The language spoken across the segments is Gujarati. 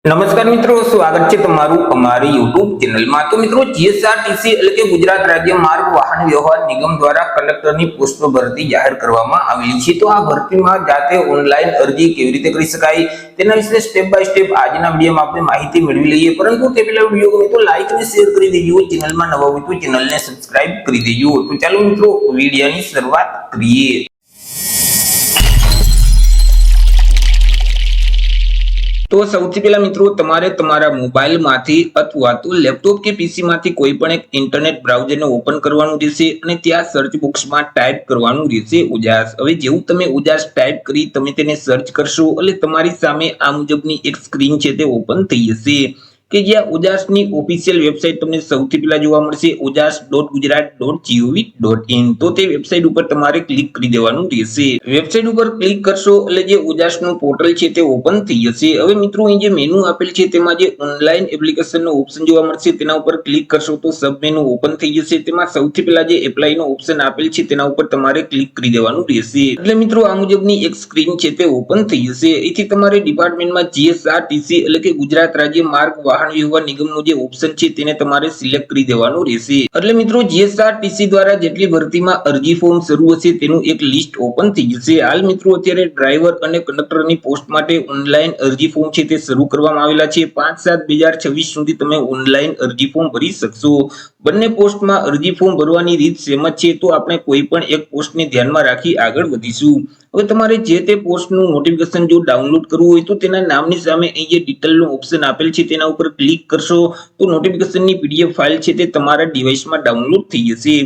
નમસ્કાર મિત્રો, સ્વાગત છે તમારું અમારી YouTube ચેનલમાં। તો મિત્રો, જીએસઆરટીસી એટલે કે ગુજરાત રાજ્ય માર્ગ વાહન વ્યવહાર નિગમ દ્વારા કંડક્ટરની પોસ્ટ ભરતી જાહેર કરવામાં આવેલી છે। તો આ ભરતીમાં જાતે ઓનલાઈન અરજી કેવી રીતે કરી શકાય તેના વિશે સ્ટેપ બાય સ્ટેપ આજના વિડીયોમાં આપણે માહિતી મેળવી લઈએ। પરંતુ તે પહેલા વિડીયો ગમે તો લાઈક અને શેર કરી દેજો, ચેનલમાં નવા હોય તો ચેનલને સબસ્ક્રાઇબ કરી દેજો। તો ચાલો મિત્રો, વિડીયોની શરૂઆત કરીએ। तो સૌથી પહેલા મિત્રો, તમારે તમારા મોબાઈલમાંથી અથવા તો લેપટોપ કે પીસી માંથી કોઈ પણ એક ઇન્ટરનેટ બ્રાઉઝરને ઓપન કરવાનું રહેશે અને ત્યાં સર્ચ બોક્સમાં ટાઈપ કરવાનું રહેશે ઉજાસ। હવે જેવું તમે ઉજાસ ટાઈપ કરી તમે તેને સર્ચ કરશો એટલે તમારી સામે આ મુજબની એક સ્ક્રીન છે તે ઓપન થઈ જશે કે જ્યાં ઉજાસની ઓફિશિયલ વેબસાઇટ તમને સૌથી પહેલા જોવા મળશે ujas.gujarat.gov.in। તો તે વેબસાઇટ ઉપર તમારે ક્લિક કરી દેવાનું રહેશે। વેબસાઇટ ઉપર ક્લિક કરશો એટલે જે ઉજાસનું પોર્ટલ છે તે ઓપન થઈ જશે। હવે મિત્રો, અહીં જે મેનુ આપેલ છે તેમાં જે ઓનલાઈન એપ્લિકેશનનો ઓપ્શન જોવા મળશે તેના ઉપર ક્લિક કરશો તો સબ મેનુ ઓપન થઈ જશે। તેમાં સૌથી પહેલા જે એપ્લાયનો ઓપ્શન આપેલ છે તેના ઉપર તમારે ક્લિક કરી દેવાનું રહેશે। એટલે મિત્રો, આ મુજબની એક સ્ક્રીન છે તે ઓપન થઈ જશે। અહીંથી તમારે ડિપાર્ટમેન્ટમાં જીએસઆરટીસી એટલે કે ગુજરાત રાજ્ય માર્ગ વાહન વ્યવહાર નિગમનો જે ઓપ્શન છે તેને તમારે સિલેક્ટ કરી દેવાનું રહેશે। એટલે મિત્રો, જીએસઆરટીસી દ્વારા જેટલી ભરતીમાં અરજી ફોર્મ શરૂ હશે તેનું એક લિસ્ટ ઓપન થઈ જશે। હાલ મિત્રો, અત્યારે ડ્રાઈવર અને કંડક્ટરની પોસ્ટ માટે ઓનલાઈન અરજી ફોર્મ છે તે શરૂ કરવામાં આવેલા છે। 5/7/2026 સુધી તમે ઓનલાઈન અરજી ફોર્મ ભરી શકશો। બંને પોસ્ટમાં અરજી ફોર્મ ભરવાની રીત સેમ જ છે, તો આપણે કોઈ પણ એક પોસ્ટને ધ્યાનમાં રાખી આગળ વધીશું। હવે તમારે જે તે પોસ્ટનું નોટિફિકેશન જો ડાઉનલોડ કરવું હોય તો તેના નામની સામે અહીં જે ડિટેલનો ઓપ્શન આપેલ છે તેના ઉપર ક્લિક કરશો તો નોટિફિકેશનની પીડીએફ ફાઇલ છે તે તમારા ડિવાઇસમાં ડાઉનલોડ થઈ જશે।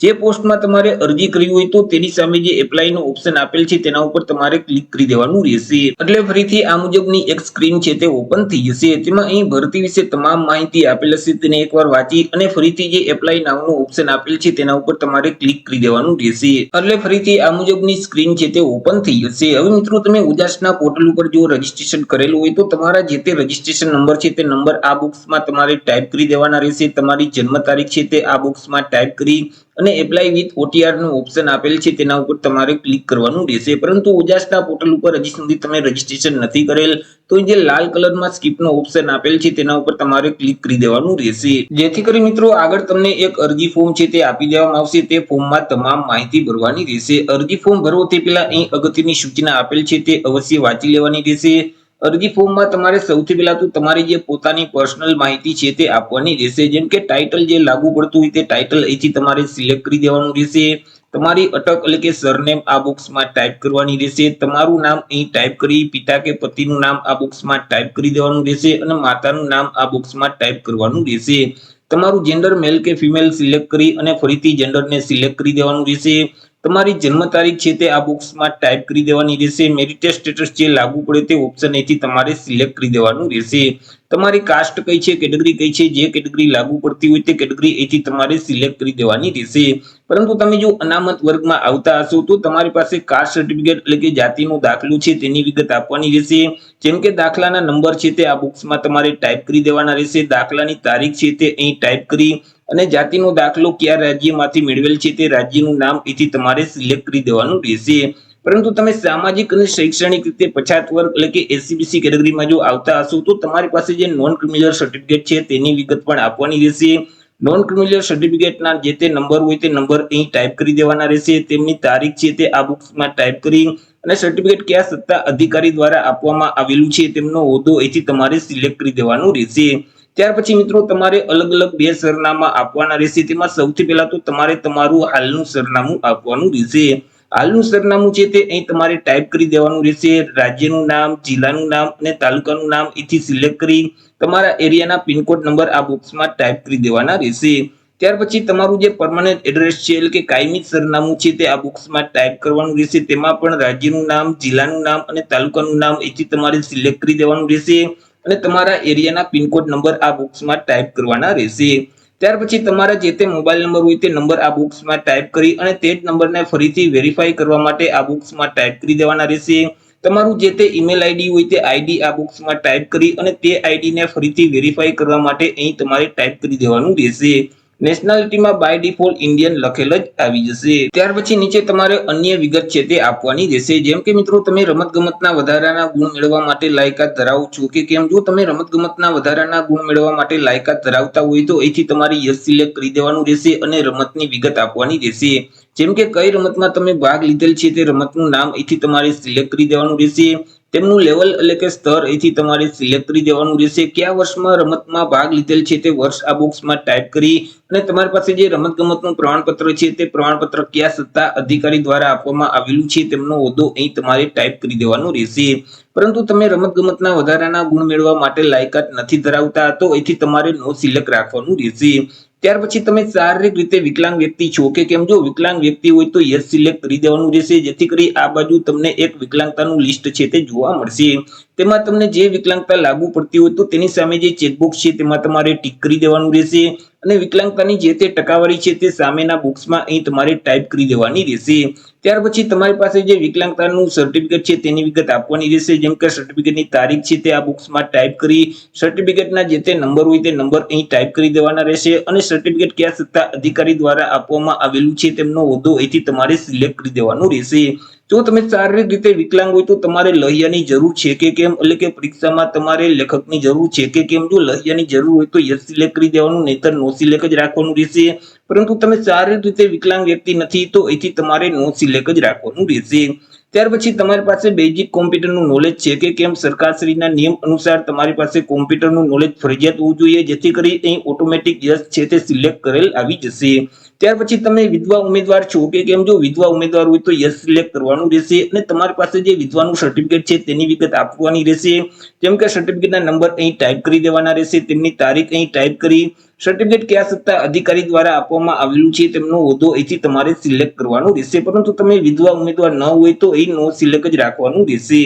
જે પોસ્ટમાં તમારે અરજી કરવી હોય તો તેની સામે જે એપ્લાયનો ઓપ્શન આપેલ છે તેના ઉપર તમારે ક્લિક કરી દેવાનું રહેશે। એટલે ફરીથી આ મુજબની એક સ્ક્રીન છે તે ઓપન થઈ જશે। તેમાં અહીં ભરતી વિશે તમામ માહિતી આપેલ હશે, તેને એકવાર વાંચી અને ફરીથી જે એપ્લાય નામનો ઓપ્શન આપેલ છે તેના ઉપર તમારે ક્લિક કરી દેવાનું રહેશે। એટલે ફરીથી આ મુજબની સ્ક્રીન છે તે ઓપન થઈ જશે। હવે મિત્રો, તમે ઉજાસના પોર્ટલ ઉપર જો રજીસ્ટ્રેશન કરેલું હોય તો તમારા જે તે રજીસ્ટ્રેશન નંબર છે તે નંબર આ બોક્સમાં તમારે ટાઈપ કરી દેવાના રહેશે। તમારી જન્મ તારીખ છે તે આ બોક્સમાં ટાઈપ કરી અને એપ્લાય વિથ ઓટીઆર નું ઓપ્શન આપેલ છે તેના ઉપર તમારે ક્લિક કરવાનું રહેશે। પરંતુ ઉજાસના પોર્ટલ ઉપર હજી સુધી તમે રજીસ્ટ્રેશન નથી કરેલ તો જે લાલ કલરમાં સ્કીપ નો ઓપ્શન આપેલ છે તેના ઉપર તમારે ક્લિક કરી દેવાનું રહેશે, જેથી કરી મિત્રો આગળ તમને એક અરજી ફોર્મ છે તે આપી દેવામાં આવશે। તે ફોર્મમાં તમામ માહિતી ભરવાની રહેશે। અરજી ફોર્મ ભરવો તે પહેલા અહીં અગત્યની સૂચના આપેલ છે તે અવશ્ય વાંચી લેવાની રહેશે। અરજી ફોર્મમાં તમારે સૌથી પહેલા તો તમારી જે પોતાની પર્સનલ માહિતી છે તે આપવાની રહેશે, જેમ કે ટાઇટલ જે લાગુ પડતું હોય તે ટાઇટલ અહીંથી તમારે સિલેક્ટ કરી દેવાનું રહેશે। તમારી અટક એટલે કે સરનેમ આ બોક્સમાં ટાઈપ કરવાની રહેશે। તમારું નામ અહીં ટાઈપ કરી પિતા કે પતિનું નામ આ બોક્સમાં ટાઈપ કરી દેવાનું રહેશે અને માતાનું નામ આ બોક્સમાં ટાઈપ કરવાનું રહેશે। તમારું જેન્ડર મેલ કે ફિમેલ સિલેક્ટ કરી અને ફરીથી જેન્ડરને સિલેક્ટ કરી દેવાનું રહેશે। તમારી જન્મ તારીખ છે તે આ બોક્સમાં ટાઈપ કરી દેવાની રહેશે। મેરિટલ સ્ટેટસ જે લાગુ પડે તે ઓપ્શન અહીંથી તમારે સિલેક્ટ કરી દેવાનું રહેશે। તમારી કાસ્ટ કઈ છે, કેટેગરી કઈ છે, જે કેટેગરી લાગુ પડતી હોય તે કેટેગરી અહીંથી તમારે સિલેક્ટ કરી દેવાની રહેશે। પરંતુ તમે જો અનામત વર્ગમાં આવતા હશો તો તમારી પાસે કાસ્ટ સર્ટિફિકેટ એટલે કે જાતિનો દાખલો છે તેની વિગત આપવાની રહેશે। જેમ કે દાખલાના નંબર છે તે આ બોક્સમાં તમારે ટાઈપ કરી દેવાના રહેશે। દાખલાની તારીખ છે તે અહીં ટાઈપ કરી અને જાતિનો દાખલો કયા રાજ્યમાંથી મેળવેલ છે તે રાજ્યનું નામ અહીંથી તમારે સિલેક્ટ કરી દેવાનું રહેશે। પરંતુ તમે સામાજિક અને શૈક્ષણિક રીતે પછાત વર્ગ એટલે કે એસસીબીસી કેટેગરીમાં જો આવતા હશો તો તમારી પાસે જે નોન ક્રિમિનલ સર્ટિફિકેટ છે તેની વિગત પણ આપવાની રહેશે। નોન ક્રિમિનલ સર્ટિફિકેટના જે તે નંબર હોય તે નંબર અહીં ટાઈપ કરી દેવાના રહેશે। તેમની તારીખ છે તે આ બોક્સમાં ટાઈપ કરી અને સર્ટિફિકેટ કયા સત્તા અધિકારી દ્વારા આપવામાં આવેલું છે તેમનો હોદ્દો અહીંથી તમારે સિલેક્ટ કરી દેવાનું રહેશે। ત્યાર પછી મિત્રો, તમારે અલગ અલગ બે સરનામા આપવાના રહેશે। તેમાં સૌથી પહેલા તો તમારે તમારું હાલનું સરનામું આપવાનું રહેશે। હાલનું સરનામું છે તે અહીં તમારે ટાઈપ કરી દેવાનું રહેશે। રાજ્યનું નામ, જિલ્લાનું નામ અને તાલુકાનું નામ અહીંથી સિલેક્ટ કરી તમારા એરિયાના પિનકોડ નંબર આ બોક્સમાં ટાઈપ કરી દેવાના રહેશે। ત્યાર પછી તમારું જે પરમનન્ટ એડ્રેસ છે એટલે કે કાયમી સરનામું છે તે આ બોક્સમાં ટાઈપ કરવાનું રહેશે। તેમાં પણ રાજ્યનું નામ, જિલ્લાનું નામ અને તાલુકાનું નામ અહીંથી તમારે સિલેક્ટ કરી દેવાનું રહેશે અને તમારા એરિયાના પિનકોડ નંબર આ બોક્સમાં ટાઈપ કરવાના રહેશે। ત્યાર પછી તમારા જે તે મોબાઈલ નંબર હોય તે નંબર આ બોક્સમાં ટાઈપ કરી અને તે જ નંબરને ફરીથી વેરીફાઈ કરવા માટે આ બોક્સમાં ટાઈપ કરી દેવાના રહેશે। તમારું જે તે ઈમેલ આઈડી હોય તે આઈડી આ બોક્સમાં ટાઈપ કરી અને તે આઈડીને ફરીથી વેરીફાઈ કરવા માટે અહીં તમારે ટાઈપ કરી દેવાનું રહેશે। નેશનાલિટીમાં બાય ડિફોલ્ટ ઇન્ડિયન લખેલ જ આવી જશે। ત્યાર પછી નીચે તમારે અન્ય વિગત છે તે આપવાની રહેશે, જેમ કે મિત્રો તમે રમતગમતના વધારાના ગુણ મેળવવા માટે લાયકાત ધરાવો છો કે કેમ। જો તમે રમતગમતના વધારાના ગુણ મેળવવા માટે લાયકાત ધરાવતા હોય તો અહીંથી તમારે યસ સિલેક્ટ કરી દેવાનું રહેશે અને રમતની વિગત આપવાની રહેશે, જેમ કે કઈ રમતમાં તમે ભાગ લીધેલ છે તે રમતનું નામ અહીંથી તમારે સિલેક્ટ કરી દેવાનું રહેશે, તેમનું લેવલ એટલે કે સ્તર અહીંથી તમારે સિલેક્ટ કરી દેવાનું રહેશે, કયા વર્ષમાં રમતમાં ભાગ લીધેલ છે તે વર્ષ આ બોક્સમાં ટાઈપ કરી અને તમારી પાસે જે રમતગમતનું પ્રમાણપત્ર છે તે પ્રમાણપત્ર કયા સત્તા અધિકારી દ્વારા આપવામાં આવેલું છે તેમનો હોદ્દો અહીં તમારે ટાઈપ કરી દેવાનો રહેશે। પરંતુ તમે રમતગમતના વધારાના ગુણ મેળવવા માટે લાયકાત નથી ધરાવતા તો અહીંથી તમારે નો સિલેક્ટ રાખવાનું રહેશે। ત્યાર પછી તમે શારીરિક રીતે વિકલાંગ વ્યક્તિ છો કે કેમ। જો વિકલાંગ વ્યક્તિ હોય તો યસ સિલેક્ટ કરી દેવાનું રહેશે, જેથી કરી આ બાજુ તમને એક વિકલાંગતાનું લિસ્ટ છે તે જોવા મળશે। તેમાં તમને જે વિકલાંગતા લાગુ પડતી હોય તો તેની સામે જે ચેકબોક્સ છે તેમાં તમારે ટીક કરી દેવાનું રહેશે અને વિકલાંગતાની જે તે ટકાવારી છે તે સામેના બોક્સમાં અહીં તમારે ટાઈપ કરી દેવાની રહેશે। ત્યાર પછી તમારી પાસે જે વિકલાંગતાનું સર્ટિફિકેટ છે તેની વિગત આપવાની રહેશે, જેમ કે સર્ટિફિકેટની તારીખ છે તે આ બોક્સમાં ટાઈપ કરી સર્ટિફિકેટના જે તે નંબર હોય તે નંબર અહીં ટાઈપ કરી દેવાના રહેશે અને સર્ટિફિકેટ કયા સત્તા અધિકારી દ્વારા આપવામાં આવેલું છે તેમનો હોદ્દો અહીંથી તમારે સિલેક્ટ કરી દેવાનું રહેશે। જો તમે શારીરિક રીતે વિકલાંગ હોય તો તમારે લહિયાની જરૂર છે કે કેમ, એટલે કે પરીક્ષામાં તમારે લેખકની જરૂર છે કે કેમ। જો લહિયાની જરૂર હોય તો યસ સિલેક્ટ કરી દેવાનું, નહીતર નો સિલેક્ટ જ રાખવાનું રહેશે। પરંતુ તમે શારીરિક રીતે વિકલાંગ વ્યક્તિ નથી તો અહીંથી તમારે નો સિલેક્ટ જ રાખવાનું રહેશે। ત્યાર પછી તમારી પાસે બેઝિક કોમ્પ્યુટરનું નોલેજ છે કે કેમ। સરકારશ્રીના નિયમ અનુસાર તમારી પાસે કોમ્પ્યુટરનું નોલેજ ફરજિયાત હોવું જોઈએ, જેથી કરી અહીં ઓટોમેટિક યસ છે તે સિલેક્ટ કરેલ આવી જશે। ત્યાર પછી તમે વિધવા ઉમેદવાર છો કે કેમ। જો વિધવા ઉમેદવાર હોય તો યસ સિલેક્ટ કરવાનું રહેશે અને તમારી પાસે જે વિધવાનું સર્ટિફિકેટ છે તેની વિગત આપવાની રહેશે, જેમ કે સર્ટિફિકેટના નંબર અહીં ટાઈપ કરી દેવાના રહેશે, તેમની તારીખ અહીં ટાઈપ કરી સર્ટિફિકેટ કયા સત્તા અધિકારી દ્વારા આપવામાં આવેલું છે તેમનો હોદ્દો અહીંથી તમારે સિલેક્ટ કરવાનું રહેશે। પરંતુ તમે વિધવા ઉમેદવાર ન હોય તો અહીં નો સિલેક્ટ જ રાખવાનું રહેશે।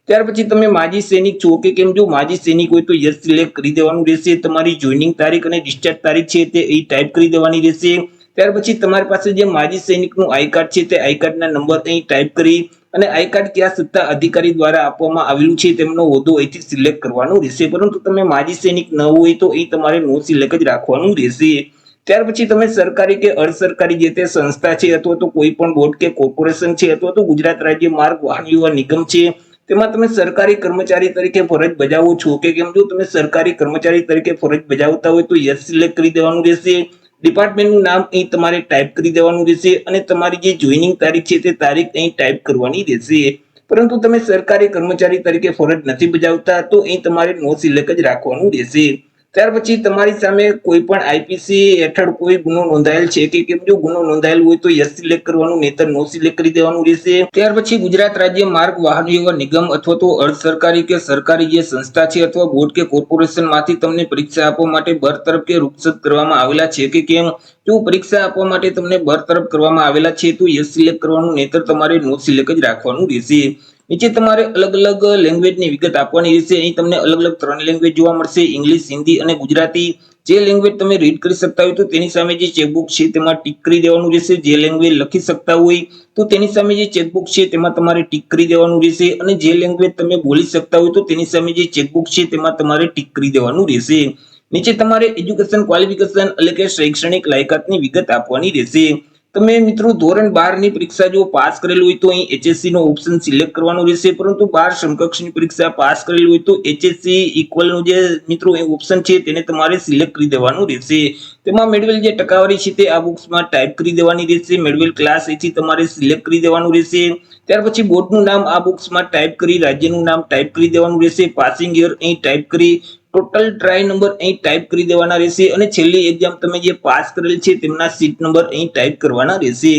ત્યાર પછી તમે માજી સૈનિક છો કે કેમ। જો માજી સૈનિક હોય તો યસ સિલેક્ટ કરી દેવાનું રહેશે, તમારી જોઈનિંગ તારીખ અને ડિસ્ચાર્જ તારીખ છે તે અહીં ટાઈપ કરી દેવાની રહેશે। ત્યાર પછી તમારી પાસે જે માજી સૈનિકનું આઈ કાર્ડ છે તે આઈ કાર્ડના નંબર અહીં ટાઈપ કરી અને આઈ કાર્ડ કયા સત્તા અધિકારી દ્વારા આપવામાં આવેલું છે તેમનો હોદ્દો અહીંથી સિલેક્ટ કરવાનો રહેશે। પરંતુ તમે માજી સૈનિક ન હોય તો અહીં તમારે નો સિલેક્ટ જ રાખવાનું રહેશે। ત્યાર પછી તમે સરકારી કે અર્ધ સરકારી જે તે સંસ્થા છે અથવા તો કોઈ પણ બોર્ડ કે કોર્પોરેશન છે અથવા તો ગુજરાત રાજ્ય માર્ગ વાહન વ્યવહાર નિગમ છે તેમાં તમે સરકારી કર્મચારી તરીકે ફરજ બજાવો છો કે કેમ। જો તમે સરકારી કર્મચારી તરીકે ફરજ બજાવતા હોય તો યસ સિલેક્ટ કરી દેવાનું રહેશે, ડિપાર્ટમેન્ટનું નામ અહીં તમારે ટાઈપ કરી દેવાનું રહેશે અને તમારી જે જોઈનિંગ તારીખ છે તે તારીખ અહીં ટાઈપ કરવાની રહેશે। પરંતુ તમે સરકારી કર્મચારી તરીકે ફરજ નથી બજાવતા તો અહીં તમારે નો સિલેક્ટ જ રાખવાનું રહેશે। ત્યાર પછી તમારી સામે કોઈ પણ આઈપીસી હેઠળ કોઈ ગુનો નોંધાયેલ છે કે કેમ। જો ગુનો નોંધાયેલ હોય તો યસ સિલેક્ટ કરવાનું, નહીતર નો સિલેક્ટ કરી દેવાનું રહેશે। ત્યાર પછી ગુજરાત રાજ્ય માર્ગ વાહન વ્યવહાર નિગમ અથવા તો અર્ધ સરકારી કે સરકારી જે સંસ્થા છે અથવા બોર્ડ કે કોર્પોરેશન માંથી તમને પરીક્ષા આપવા માટે બરતરફ કે રૂખસત કરવામાં આવેલા છે કે કેમ। જો પરીક્ષા આપવા માટે તમને બરતરફ કરવામાં આવેલા છે તો યસ સિલેક્ટ કરવાનું, નહીતર તમારે નો સિલેક્ટ જ રાખવાનું રહેશે। નીચે તમારે અલગ અલગ લેંગ્વેજની વિગત આપવાની રહેશે। અહીં તમને અલગ અલગ 3 લેંગ્વેજ જોવા મળશે, ઇંગ્લિશ, હિન્દી અને ગુજરાતી। જે લેંગ્વેજ તમે રીડ કરી શકતા હોય તો તેની સામે જે ચેકબુક છે તેમાં ટીક કરી દેવાનું રહેશે, જે લેંગ્વેજ લખી શકતા હોય તો તેની સામે જે ચેકબુક છે તેમાં તમારે ટીક કરી દેવાનું રહેશે અને જે લેંગ્વેજ તમે બોલી શકતા હોય તો તેની સામે જે ચેકબુક છે તેમાં તમારે ટીક કરી દેવાનું રહેશે। નીચે તમારે એજ્યુકેશન ક્વોલિફિકેશન એટલે કે શૈક્ષણિક લાયકાતની વિગત આપવાની રહેશે। તમે મિત્રો ધોરણ 12 ની પરીક્ષા જો પાસ કરેલી હોય તો અહીં એચએસસી નો ઓપ્શન સિલેક્ટ કરવાનો રહેશે, પરંતુ 12 સમકક્ષની પરીક્ષા પાસ કરેલી હોય તો એચએસસી ઇક્વલ નું જે મિત્રો એ ઓપ્શન છે તેને તમારે સિલેક્ટ કરી દેવાનું રહેશે। તેમાં મેળવેલ જે ટકાવારી છે તે આ બોક્સમાં ટાઈપ કરી દેવાની રહેશે, મેળવેલ ક્લાસ અહીંથી તમારે સિલેક્ટ કરી દેવાનું રહેશે। ત્યાર પછી બોર્ડનું નામ આ બોક્સમાં ટાઈપ કરી રાજ્યનું નામ ટાઈપ કરી દેવાનું રહેશે, પાસિંગ યર અહીં ટાઈપ કરી ટોટલ ટ્રાય નંબર અહીં ટાઈપ કરી દેવાના રહેશે અને છેલ્લી એક્ઝામ તમે જે પાસ કરેલ છે તેમના સીટ નંબર અહીં ટાઈપ કરવાના રહેશે।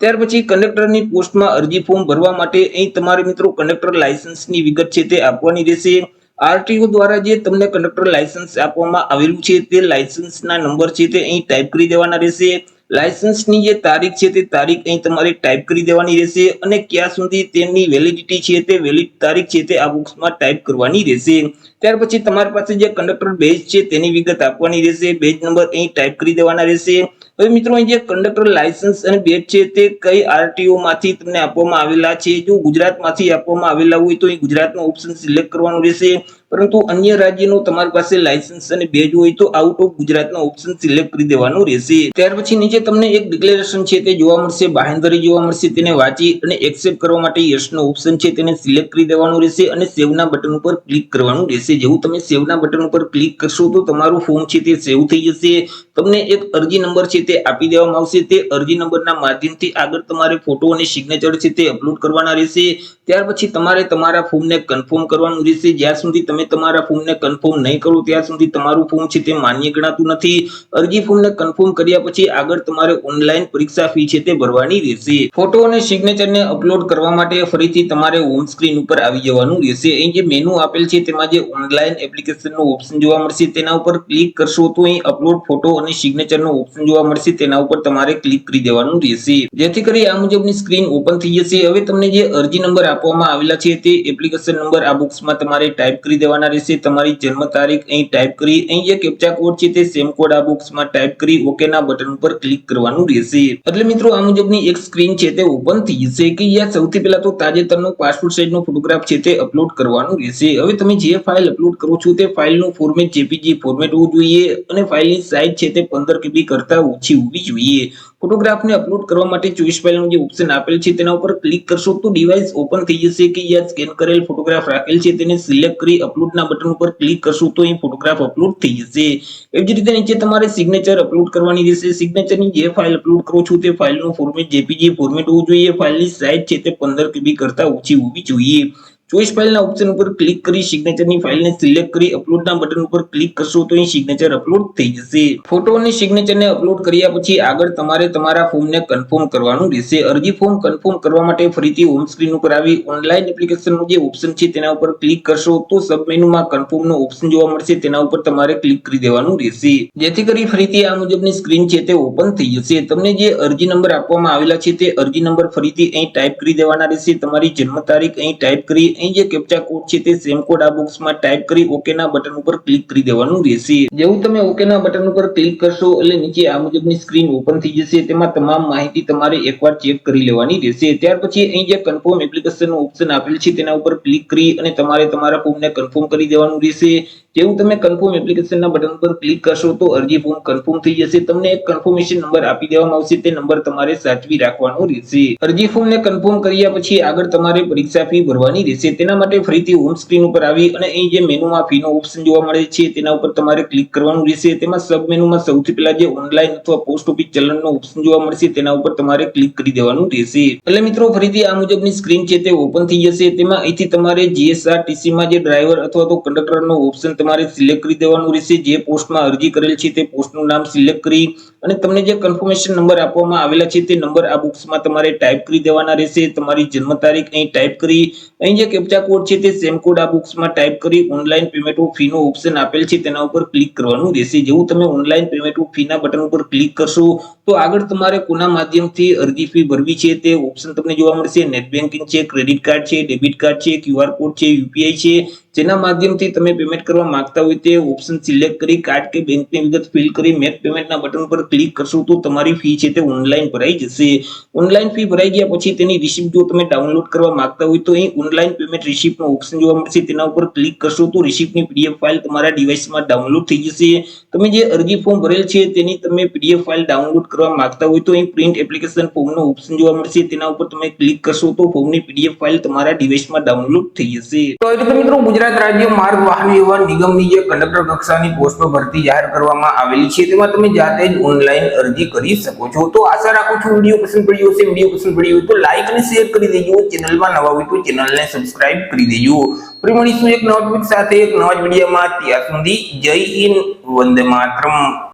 ત્યાર પછી કંડક્ટરની પોસ્ટમાં અરજી ફોર્મ ભરવા માટે અહીં તમારે મિત્રો કંડક્ટર લાયસન્સની વિગત છે તે આપવાની રહેશે। આરટીઓ દ્વારા જે તમને કંડક્ટર લાયસન્સ આપવામાં આવેલું છે તે લાયસન્સના નંબર છે તે અહીં ટાઈપ કરી દેવાના રહેશે। લાયસન્સની જે તારીખ છે તે તારીખ અહીં તમારે ટાઈપ કરી દેવાની રહેશે અને ક્યાં સુધી તેની વેલિડિટી છે તે વેલિડ તારીખ છે તે આ બોક્સમાં ટાઈપ કરવાની રહેશે। ત્યાર પછી તમારી પાસે જે કંડક્ટર બેચ છે તેની વિગત આપવાની રહેશે, બેચ નંબર અહીં ટાઈપ કરી દેવાના રહેશે। હવે મિત્રો અહીં જે કંડક્ટર લાયસન્સ અને બેચ છે તે કઈ આરટીઓ માંથી તમને આપવામાં આવેલા છે। જો ગુજરાતમાંથી આપવામાં આવેલા હોય તો અહીં ગુજરાતનો ઓપ્શન સિલેક્ટ કરવાનું રહેશે, પરંતુ અન્ય રાજ્યનો તમારી પાસે લાયસન્સ અને બેચ હોય તો આઉટ ઓફ ગુજરાતનો ઓપ્શન સિલેક્ટ કરી દેવાનું રહેશે। ત્યાર પછી નીચે તમને એક ડિક્લેરેશન છે તે જોવા મળશે, બાહેંધરી જોવા મળશે, તેને વાંચી અને એક્સેપ્ટ કરવા માટે યસ નો ઓપ્શન છે તેને સિલેક્ટ કરી દેવાનું રહેશે અને સેવ ના બટન ઉપર ક્લિક કરવાનું રહેશે। જેવું તમે સેવ ના બટન ઉપર ક્લિક કરશો તો તમારું ફોર્મ છે તે સેવ થઈ જશે। તમને એક અરજી નંબર છે તે આપી દેવામાં આવશે, તે અરજી નંબરના માધ્યમથી આગળ તમારે ફોટો અને સિગ્નેચર છે તે અપલોડ કરવાના રહેશે। ત્યાર પછી તમારે તમારા ફોર્મને કન્ફર્મ કરવાનું રહેશે। જ્યાં સુધી તમે તમારા ફોર્મને કન્ફર્મ નહીં કરો ત્યાં સુધી તમારું ફોર્મ છે તે માન્ય ગણાતું નથી। અરજી ફોર્મને કન્ફર્મ કર્યા પછી આગળ તમારે ઓનલાઈન પરીક્ષા ફી છે તે ભરવાની રહેશે। ફોટો અને સિગ્નેચરને અપલોડ કરવા માટે ફરીથી તમારે હોમ સ્ક્રીન ઉપર આવી જવાનું રહેશે। અહીં જે મેનુ આપેલ છે તેમાં જે ઓનલાઈન એપ્લિકેશનનો ઓપ્શન જોવા મળશે તેના ઉપર ક્લિક કરશો તો અહીં અપલોડ ફોટો અને સિગ્નેચરનો ઓપ્શન જોવા મળશે, તેના ઉપર તમારે ક્લિક કરી દેવાનું રહેશે, જેથી કરી આ મુજબની સ્ક્રીન ઓપન થઈ જશે। હવે તમને જે અરજી નંબર આપવામાં આવેલા છે તે એપ્લિકેશન નંબર આ બોક્સમાં તમારે ટાઈપ કરી દેવાના રહેશે। તમારી જન્મ તારીખ અહીં ટાઈપ કરી અહીં જે કેપ્ચા કોડ છે તે સેમ કોડ આ બોક્સમાં ટાઈપ કરી ઓકે ના બટન ઉપર ક્લિક કરવાનું રહેશે। એટલે મિત્રો આ મુજબની એક સ્ક્રીન છે તે ઓપન થઈ જશે કે યા સૌથી પહેલા તો તાજેતરનો પાસપોર્ટ સાઇઝનો ફોટોગ્રાફ છે તે અપલોડ કરવાનું રહેશે। હવે તમે જે ફાઇલ અપલોડ કરો છો તે ફાઇલનું ફોર્મેટ જેપીજી ફોર્મેટ હોવું જોઈએ અને ફાઇલની સાઇઝ છે તે 15 KB કરતા ઓછી હોવી જોઈએ। ફોટોગ્રાફને અપલોડ કરવા માટે ચોઈસ ફાઇલનું જે ઓપ્શન આપેલ છે તેના ઉપર ક્લિક કરશો તો ડિવાઇસ ઓપન થઈ જશે કે યા સ્કેન કરેલ ફોટોગ્રાફ રાખેલ છે તેને સિલેક્ટ કરી અપલોડના બટન ઉપર ક્લિક કરશો તો અહીં ફોટોગ્રાફ અપલોડ થઈ જશે। એવી જ રીતે નીચે તમારે સિગ્નેચર અપલોડ કરવાની રહેશે। સિગ્નેચરની જે ફાઇલ અપલોડ કરો છો તે ફાઇલનું ફોર્મેટ જેપીજી ફોર્મેટ હોવું જોઈએ, ફાઇલની સાઇઝ છે તે 15 KB કરતા ઓછી હોવી જોઈએ। ચોઈસ ફાઇલના ઓપ્શન ઉપર ક્લિક કરી સિગ્નેચરની ફાઇલને સિલેક્ટ કરી અપલોડના બટન ઉપર ક્લિક કરશો તો અહીં સિગ્નેચર અપલોડ થઈ જશે। ફોટો અને સિગ્નેચરને અપલોડ કર્યા પછી આગળ તમારે તમારા ફોર્મને કન્ફર્મ કરવાનું રહેશે। અરજી ફોર્મ કન્ફર્મ કરવા માટે ફરીથી હોમ સ્ક્રીન ઉપર આવી ઓનલાઈન એપ્લિકેશનનો જે ઓપ્શન છે તેના ઉપર ક્લિક કરશો તો સબ મેનુમાં કન્ફર્મનો ઓપ્શન જોવા મળશે, તેના ઉપર તમારે ક્લિક કરી દેવાનું રહેશે, જેથી કરી ફરીથી આ મુજબની સ્ક્રીન છે તે ઓપન થઈ જશે। તમને જે અરજી નંબર આપવામાં આવેલા છે તે અરજી નંબર ફરીથી અહીં ટાઈપ કરી દેવાના રહેશે। તમારી જન્મ તારીખ અહીં ટાઈપ કરી અહીં જે કેપ્ચા કોડ છે તે સેમ કોડ આ બોક્સમાં ટાઈપ કરી ઓકે ના બટન ઉપર ક્લિક કરી દેવાનું રહેશે। જેવું તમે ઓકે ના બટન ઉપર ક્લિક કરશો એટલે નીચે આ મુજબની સ્ક્રીન ઓપન થઈ જશે। તેમાં તમામ માહિતી તમારે એકવાર ચેક કરી લેવાની રહેશે। ત્યાર પછી અહીં જે કન્ફર્મ એપ્લિકેશનનો ઓપ્શન આપેલ છે તેના ઉપર ક્લિક કરી અને તમારે તમારા ફોર્મને કન્ફર્મ કરી દેવાનું રહેશે। જેવું તમે કન્ફર્મ એપ્લિકેશનના બટન પર ક્લિક કરશો તો અરજી ફોર્મ કન્ફર્મ થઈ જશે। તમને એક કન્ફર્મેશન નંબર આપી દેવામાં આવશે, તે નંબર તમારે સાચવી રાખવાનો રહેશે। અરજી ફોર્મને કન્ફર્મ કર્યા પછી આગળ તમારે પરીક્ષા ફી ભરવાની રહેશે। તેના માટે ફરીથી હોમ સ્ક્રીન ઉપર આવી અને અહીં જે મેનુમાં ફીનો ઓપ્શન જોવા મળે છે તેના ઉપર તમારે ક્લિક કરવાનું રહેશે। તેમાં સબ મેનુમાં સૌથી પહેલા જે ઓનલાઈન અથવા પોસ્ટ ઓફિસ ચલણનો ઓપ્શન જોવા મળશે તેના ઉપર તમારે ક્લિક કરી દેવાનું રહેશે। એટલે મિત્રો ફરીથી આ મુજબની સ્ક્રીન છે તે ઓપન થઈ જશે। તેમાં અહીંથી તમારે જીએસઆરટીસી માં જે ડ્રાઈવર અથવા તો કંડક્ટરનો ઓપ્શન તમારે સિલેક્ટ કરી દેવાનું રહેશે। જે પોસ્ટમાં અરજી કરેલ છે તે પોસ્ટનું નામ સિલેક્ટ કરી અને તમને જે કન્ફર્મેશન નંબર આપવામાં આવેલા છે તે નંબર આ બોક્સમાં તમારે ટાઈપ કરી દેવાના રહેશે। તમારી જન્મ તારીખ અહીં ટાઈપ કરી અહીં જે કેપ્ચા કોડ છે તે સેમ કોડ આ બોક્સમાં ટાઈપ કરી ઓનલાઈન પેમેન્ટ ઓફ ફીનો ઓપ્શન આપેલ છે તેના ઉપર ક્લિક કરવાનું રહેશે। જેવું તમે ઓનલાઈન પેમેન્ટ ઓફ ફીના બટન ઉપર ક્લિક કરશો તો આગળ તમારે કોના માધ્યમથી અરજી ફી ભરવી છે તે ઓપ્શન તમને જોવા મળશે। નેટ બેન્કિંગ છે, ક્રેડિટ કાર્ડ છે, ડેબિટ કાર્ડ છે, ક્યુઆર કોડ છે, યુપીઆઈ છે, જેના માધ્યમથી તમે પેમેન્ટ કરવા માંગતા હોય તે ઓપ્શન સિલેક્ટ કરી કાર્ડ કે બેંકની વિગત ફિલ કરી મેક પેમેન્ટના બટન પર ક્લિક કરશો તો તમારી ફી છે તે ઓનલાઈન ભરાઈ જશે। ઓનલાઈન ફી ભરાઈ ગયા પછી તેની રિસિપ્ટ જો તમે ડાઉનલોડ કરવા માંગતા હોય તો અહીં ઓનલાઈન પેમેન્ટ રિસિપ્ટનો ઓપ્શન જોવા મળશે, તેના ઉપર ક્લિક કરશો તો રિસિપ્ટની પીડીએફ ફાઇલ તમારા ડિવાઇસમાં ડાઉનલોડ થઈ જશે। તમે જે અરજી ફોર્મ ભરેલ છે તેની તમે પીડીએફ ફાઇલ ડાઉનલોડ કરવા માંગતા હોય તો અહીં પ્રિન્ટ એપ્લિકેશન ફોર્મનો ઓપ્શન જોવા મળશે, તેના ઉપર તમે ક્લિક કરશો તો ફોર્મની પીડીએફ ફાઇલ તમારા ડિવાઇસમાં ડાઉનલોડ થઈ જશે। તો એ રીતે મિત્રો ગુજરાત રાજ્ય માર્ગ વાહન વ્યવહાર નિગમની જે કંડક્ટર કક્ષાની પોસ્ટો ભરતી જાહેર કરવામાં આવેલી છે તેમાં તમે જાતે જ ઓનલાઈન અરજી કરી શકો છો। તો આશા રાખું છું વિડીયો પસંદ પડ્યો હશે। વિડીયો પસંદ પડ્યો હોય તો લાઈક અને શેર કરી દેજો। ચેનલમાં નવા હોય તો ચેનલને સબસ્ક્રાઇબ કરી દેજો। ફરી મળીશું એક નવા ટોપિક સાથે એક નવા જ વિડીયોમાં। ત્યાં સુધી જય હિન્દ, વંદે માતરમ।